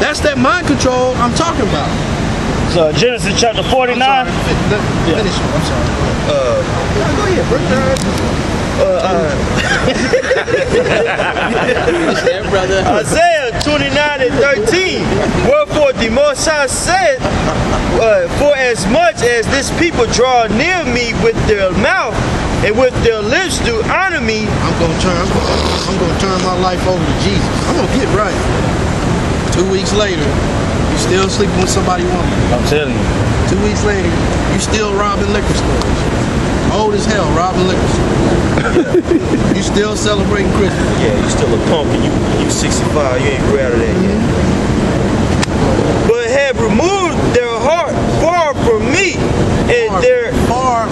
That's that mind control I'm talking about. So Genesis chapter 49. I'm sorry. Finish it. I'm sorry. Go ahead, bro. Brother. Isaiah 29:13. Wherefore the Most High said, for as much as this people draw near me with their mouth and with their lips do honor me, I'm gonna turn my life over to Jesus. I'm gonna get right. 2 weeks later, you still sleeping with somebody's woman. I'm telling you. 2 weeks later, you still robbing liquor stores. Old as hell, robbing liquor stores. You still celebrating Christmas. yeah, you still a punk and you 65, you ain't grew out of that yet. But have removed their heart far from me, and their far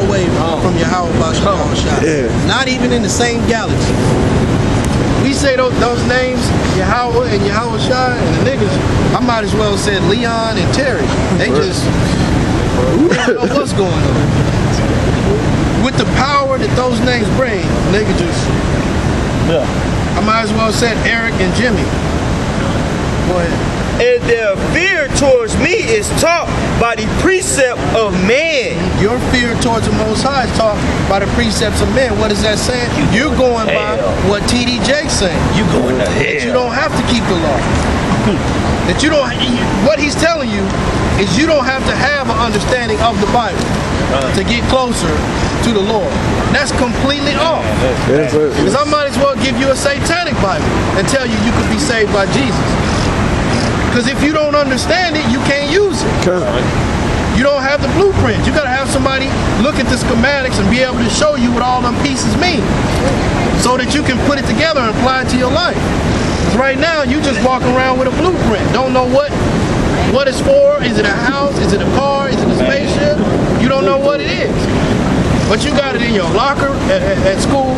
away from Yahweh Bashar. Not even in the same galaxy. We say those names, Yahweh and Yahweh Shai, and the niggas, I might as well said Leon and Terry. They just don't know what's going on. With the power that those names bring, nigga just, I might as well said Eric and Jimmy. Go ahead. and their fear towards me is taught by the precept of man. Your fear towards the Most High is taught by the precepts of men. What is that saying? You're going by what TD Jake's saying. You going to hell. That you don't have to keep the law. That you don't. What he's telling you is you don't have to have an understanding of the Bible to get closer to the Lord. That's completely off. Because I might as well give you a satanic Bible and tell you you could be saved by Jesus. Because if you don't understand it, you can't use it. You don't have the blueprint. You got to have somebody look at the schematics and be able to show you what all them pieces mean, so that you can put it together and apply it to your life. Because right now, you just walking around with a blueprint. Don't know what it's for. Is it a house? Is it a car? Is it a spaceship? You don't know what it is. But you got it in your locker at school.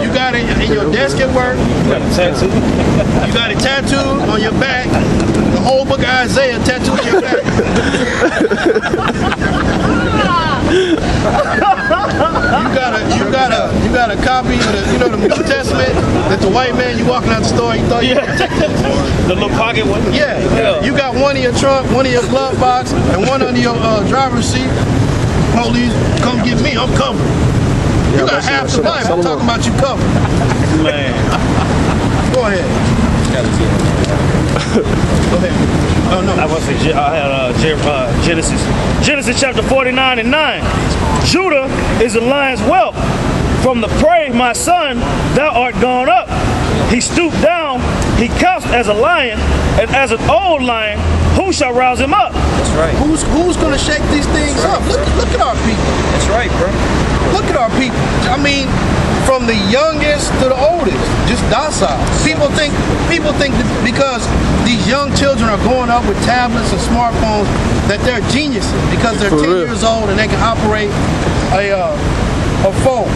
You got it in your desk at work. You got a tattoo. You got it tattooed on your back. The whole book of Isaiah tattooed on your back. You got a copy of the New Testament that the white man, you walking out the store, you thought you The little pocket one. Yeah. You got one in your trunk, one in your glove box, and one under your driver's seat. Police, come get me, I'm covered. You got half the Bible. I'm talking about you covered. Man. Go ahead. Go ahead. Oh, no. I was I had Genesis chapter 49 and 9. Judah is a lion's whelp. From the prey, my son, thou art gone up. He stooped down, he couched as a lion, and as an old lion, who shall rouse him up? That's right. Who's gonna shake these things up? Look at our people. That's right, bro. Look at our people. I mean, from the youngest to the oldest, just docile. People think that because these young children are growing up with tablets and smartphones that they're geniuses because they're 10 years old and they can operate a phone.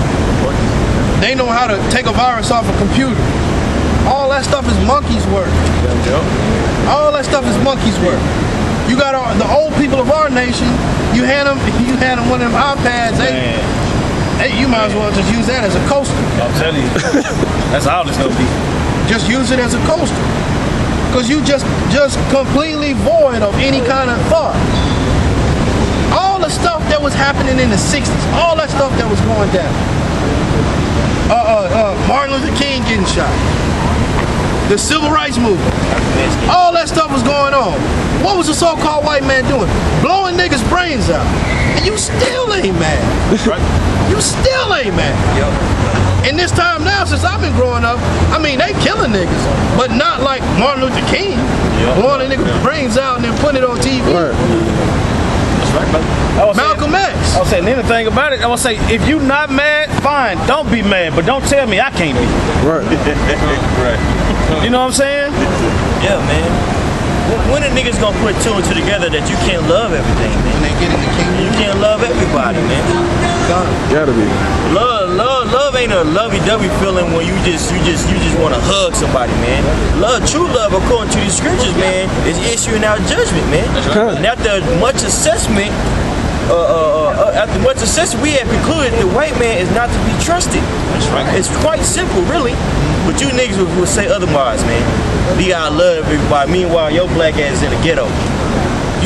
They know how to take a virus off a computer. All that stuff is monkey's work. All that stuff is monkey's work. You got the old people of our nation. You hand them one of them iPads. You might as well just use that as a coaster. I'm telling you, that's all this gonna be. Just use it as a coaster, because you just completely void of any kind of thought. All the stuff that was happening in the 60s, all that stuff that was going down. Martin Luther King getting shot. The civil rights movement. All that stuff was going on. What was the so-called white man doing? Blowing niggas' brains out. And you still ain't mad. Right. You still ain't mad. Yep. In this time now, since I've been growing up, I mean, they killing niggas. But not like Martin Luther King. Blowing a nigga's brains out and then putting it on TV. That's right, brother. Malcolm X. I was saying anything about it. I was say if you not mad, fine, don't be mad, but don't tell me I can't be. Right. Right. You know what I'm saying? Yeah, man. When are niggas gonna put two and two together that you can't love everything, man? When they get in the kingdom. You can't love everybody, man. Gotta be. Love ain't a lovey-dovey feeling when you just want to hug somebody, man. True love, according to the scriptures, man, is issuing out judgment, man. And after much assessment, we have concluded the white man is not to be trusted. That's right. It's quite simple, really. But you niggas would say otherwise, man. We gotta love everybody. Meanwhile, your black ass is in the ghetto.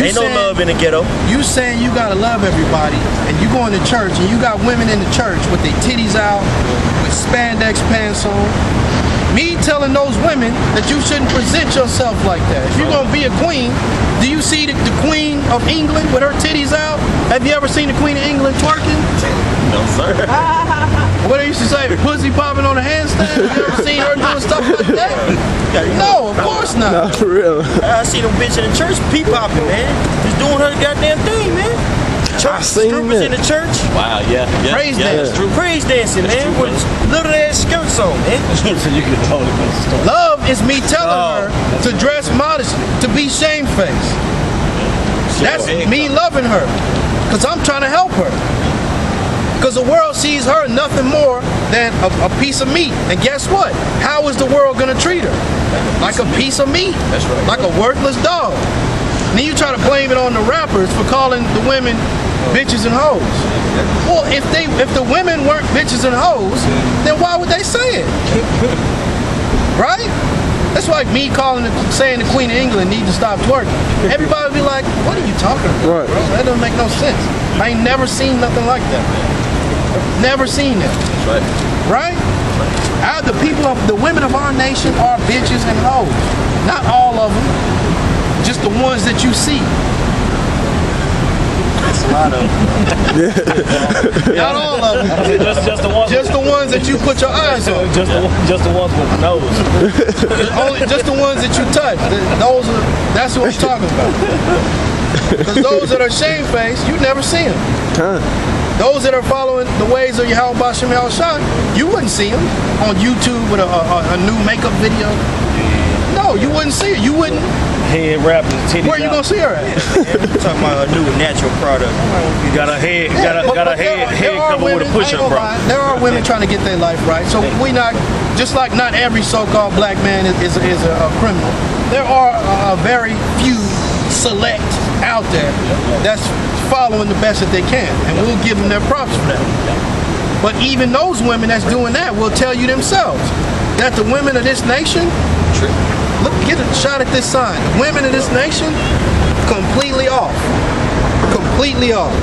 Ain't no love in the ghetto. You saying you gotta love everybody, and you going to church, and you got women in the church with their titties out, with spandex pants on. Me telling those women that you shouldn't present yourself like that. If you're gonna be a queen, do you see the Queen of England with her titties out? Have you ever seen the Queen of England twerking? No, sir. What they used to say, pussy popping on a handstand? You ever seen her doing stuff like that? No, of course not. Not for real. I see them bitch in the church pee popping, man. Just doing her goddamn thing, man. Church seen strippers that. in the church. Wow, yeah. Praise That's dance. true. Praise dancing, man. With little ass skirts on, man. You can totally put the story. Love is me telling her to dress modestly, to be shamefaced. That's me loving her, because I'm trying to help her. Because the world sees her nothing more than a piece of meat. And guess what? How is the world going to treat her? Like a piece of meat. That's right. Like a worthless dog. And then you try to blame it on the rappers for calling the women bitches and hoes. Well, if the women weren't bitches and hoes, then why would they say it? Right? That's like me saying the Queen of England need to stop twerking. Everybody would be like, what are you talking about, Right. bro? That doesn't make no sense. I ain't never seen nothing like that. Never seen that. Right. Right? The women of our nation are bitches and hoes. Not all of them. Just the ones that you see. That's a lot of Not all of them. Just the ones. Just the ones that you put your eyes on. Just the ones with the nose. Just the ones that you touch. That's what I'm talking about. Because those that are shamefaced, you never see them. Those that are following the ways of Yahweh Bashem Yahushua, you wouldn't see them on YouTube with a new makeup video. No, you wouldn't see her. You wouldn't. Head wrapping, titties Where you out. gonna see her at? I'm talking about a new natural product. You got a head, got a head cover with a push-up, bro. There are women trying to get their life right. So we not, just like not every so-called black man is a criminal. There are a very few select out there that's following the best that they can, and we'll give them their props for that. But even those women that's doing that will tell you themselves that the women of this nation, look, get a shot at this sign. The women of this nation, completely off. Completely off.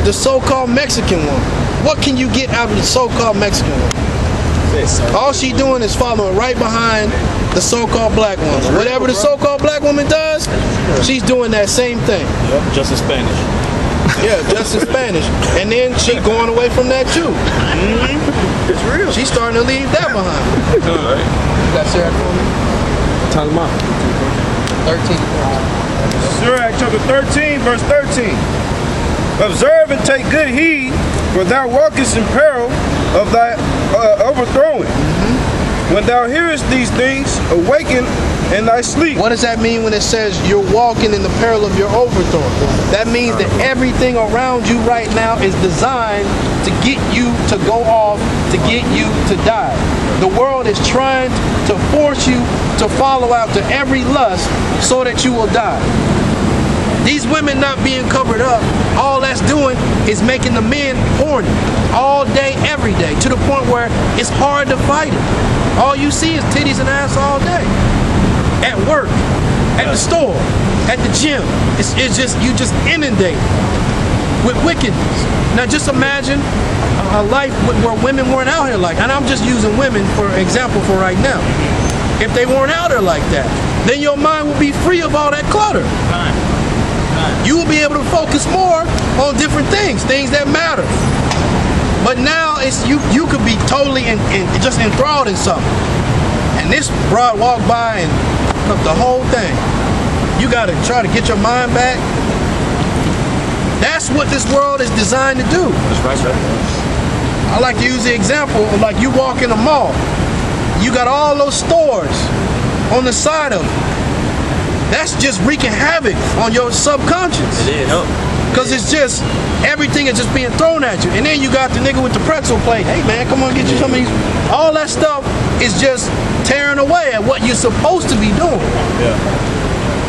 The so-called Mexican woman. What can you get out of the so-called Mexican woman? All she doing is following right behind the so-called black woman. Whatever the so-called black woman does, she's doing that same thing. Just in Spanish. Yeah, just in Spanish. And then she going away from that too. It's real. She's starting to leave that behind. All right. You got Sarah for me? Tell them out. 13. Sirach chapter 13, verse 13. Observe and take good heed, for thou walkest in peril of thy overthrowing. When thou hearest these things, awaken in thy sleep. What does that mean when it says you're walking in the peril of your overthrow? That means that everything around you right now is designed to get you to go off, to get you to die. The world is trying to force you to follow after every lust so that you will die. These women not being covered up, all that's doing is making the men horny all day, every day, to the point where it's hard to fight it. All you see is titties and ass all day. At work, at the store, at the gym. It's just, you just inundated with wickedness. Now just imagine a life where women weren't out here like, and I'm just using women for example for right now. If they weren't out here like that, then your mind will be free of all that clutter. You will be able to focus more on different things that matter. But now it's you could be totally just enthralled in something. And this broad walked by and look, the whole thing. You gotta try to get your mind back. That's what this world is designed to do. That's right, sir. I like to use the example of like you walk in a mall. You got all those stores on the side of it. That's just wreaking havoc on your subconscious. Because it's just, everything is just being thrown at you. And then you got the nigga with the pretzel plate. Hey man, come on, get you some of these. All that stuff is just tearing away at what you're supposed to be doing. Yeah.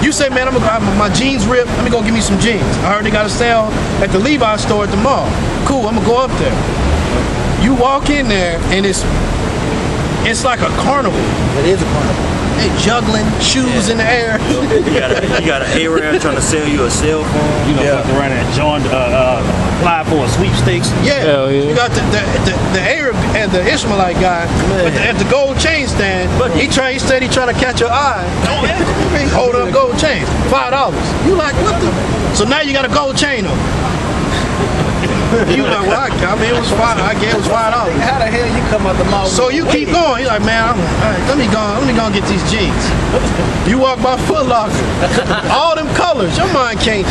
You say, man, my jeans ripped. Let me go get me some jeans. I heard they got a sale at the Levi's store at the mall. Cool, I'm gonna go up there. You walk in there and it's it's like a carnival. It is a carnival. They juggling, shoes in the air. You got an Arab trying to sell you a cell phone. You know, fucking around and joined, apply for a sweepstakes. Yeah, Hell yeah. you got the Arab and the Ishmaelite guy at the gold chain stand. He said he trying to catch your eye. Hold up gold chain, $5. You like what the? So now you got a gold chain on. You like, well, I mean, it was $5. I gave it was $5. How the hell you come out the mall? So you keep going. You're like, man, all right, let me go and get these jeans. You walk by Foot Locker, all them colors. Your mind can't.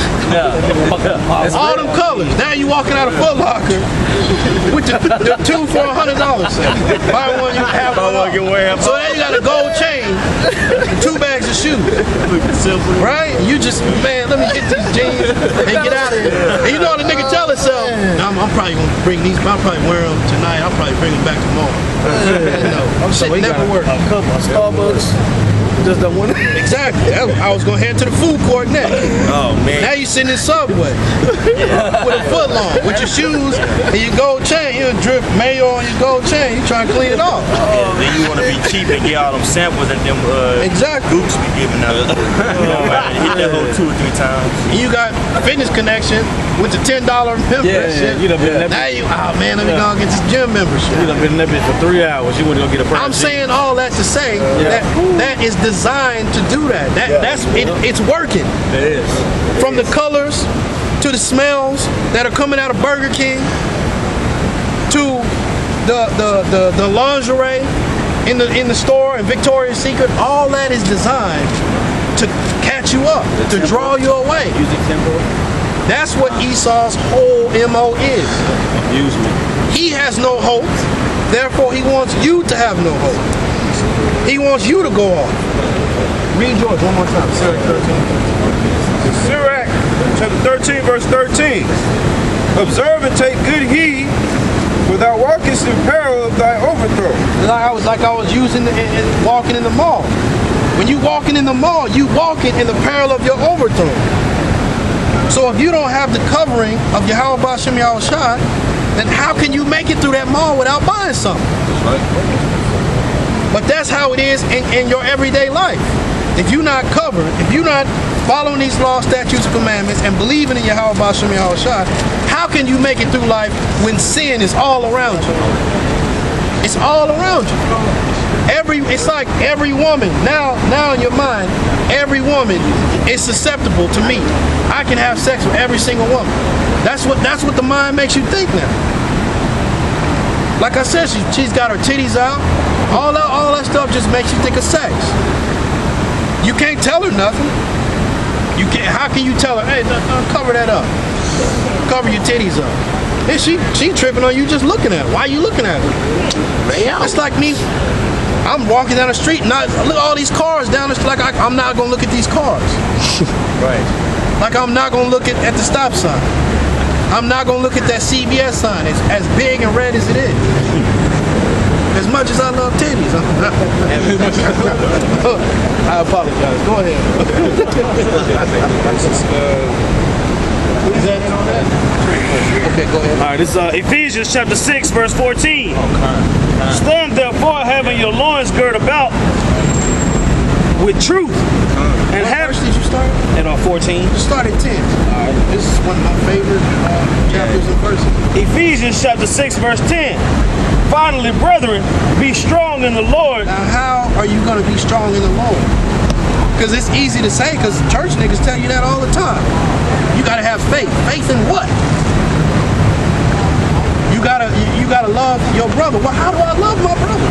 All them colors. Now you walking out of Foot Locker with the two for $100. Buy one, you have one. So now you got a gold chain, and 2 bags of shoes. Right? You just, man, let me get these jeans and get out of here. And you know the nigga tell himself, I'm probably gonna bring these. I'll probably wear them tonight. I'll probably bring them back tomorrow. No, shit never work. A couple of Starbucks. Just don't want it. Exactly. I was gonna head to the food court next. Oh man. Now you sitting in Subway with a foot long, with your shoes and your gold chain. You drip mayo on your gold chain. You trying to clean it off. Yeah, then you want to be cheap and get all them samples and them Exactly. groups be giving out. You know, hit that hole 2 or 3 times. And you got Fitness Connection with the $10 membership. You done been in that Now you, oh man, let me go and get this gym membership. You done been in that bitch for 3 hours. You want to go get a I'm saying all that to say that is designed to do that. It's working. It is. From the colors to the smells that are coming out of Burger King to the lingerie in the store and Victoria's Secret, all that is designed to catch you up, to draw you away. That's what Esau's whole MO is. Use me. He has no hope, therefore he wants you to have no hope. He wants you to go off. Read George one more time. Sirach 13. Sirach chapter 13, verse 13. Observe and take good heed, for thou walkest in peril of thy overthrow. Like I was using walking in the mall. When you walking in the mall, you walking in the peril of your overthrow. So if you don't have the covering of Yahweh Ba'ashem Yahushua, then how can you make it through that mall without buying something? But that's how it is in your everyday life. If you're not covered, if you're not following these laws, statutes, and commandments, and believing in Yahweh Ba'ashem Yahushua, how can you make it through life when sin is all around you? It's all around you. It's like every woman, now in your mind, every woman is susceptible to me. I can have sex with every single woman. That's what the mind makes you think now. Like I said, she's got her titties out. All that stuff just makes you think of sex. You can't tell her nothing. You can't. How can you tell her, hey, cover that up? Cover your titties up. And she tripping on you just looking at her. Why are you looking at her? It's like me. I'm walking down the street and look at all these cars down the street. Like I'm not gonna look at these cars. Right. Like I'm not gonna look at the stop sign. I'm not gonna look at that CVS sign. It's as big and red as it is. As much as I love titties. I apologize. Go ahead. Is that it on that? Okay, go ahead. All right, this is Ephesians chapter 6, verse 14. Stand therefore, having your loins girt about with truth, and have. What verse did you start? At 14. You start at 10. All right. This is one of my favorite chapters and verses. Ephesians chapter 6, verse 10. Finally, brethren, be strong in the Lord. Now, how are you going to be strong in the Lord? Because it's easy to say, because church niggas tell you that all the time. You got to have faith. Faith in what? You gotta love your brother. Well, how do I love my brother?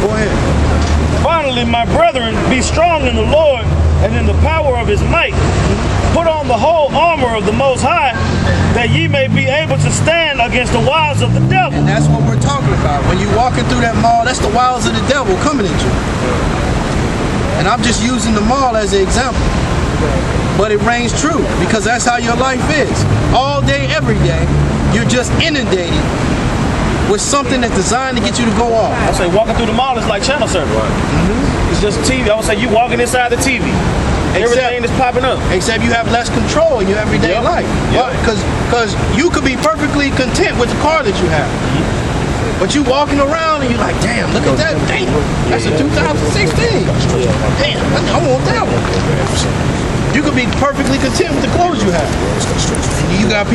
Go ahead. Finally, my brethren, be strong in the Lord and in the power of his might. Put on the whole armor of the Most High, that ye may be able to stand against the wiles of the devil. And that's what we're talking about. When you're walking through that mall, that's the wiles of the devil coming at you. And I'm just using the mall as an example. But it reigns true, because that's how your life is. All day, every day, you're just inundated with something that's designed to get you to go off. I say walking through the mall is like channel surfing. It's just TV. I would say you walking inside the TV. Everything is popping up. Except you have less control in your everyday life. Because you could be perfectly content with the car that you have. But you walking around and you're like, damn, look at that. Damn, that's a 2016. Damn, I want that one. You could be perfectly content with the clothes you have. And you got people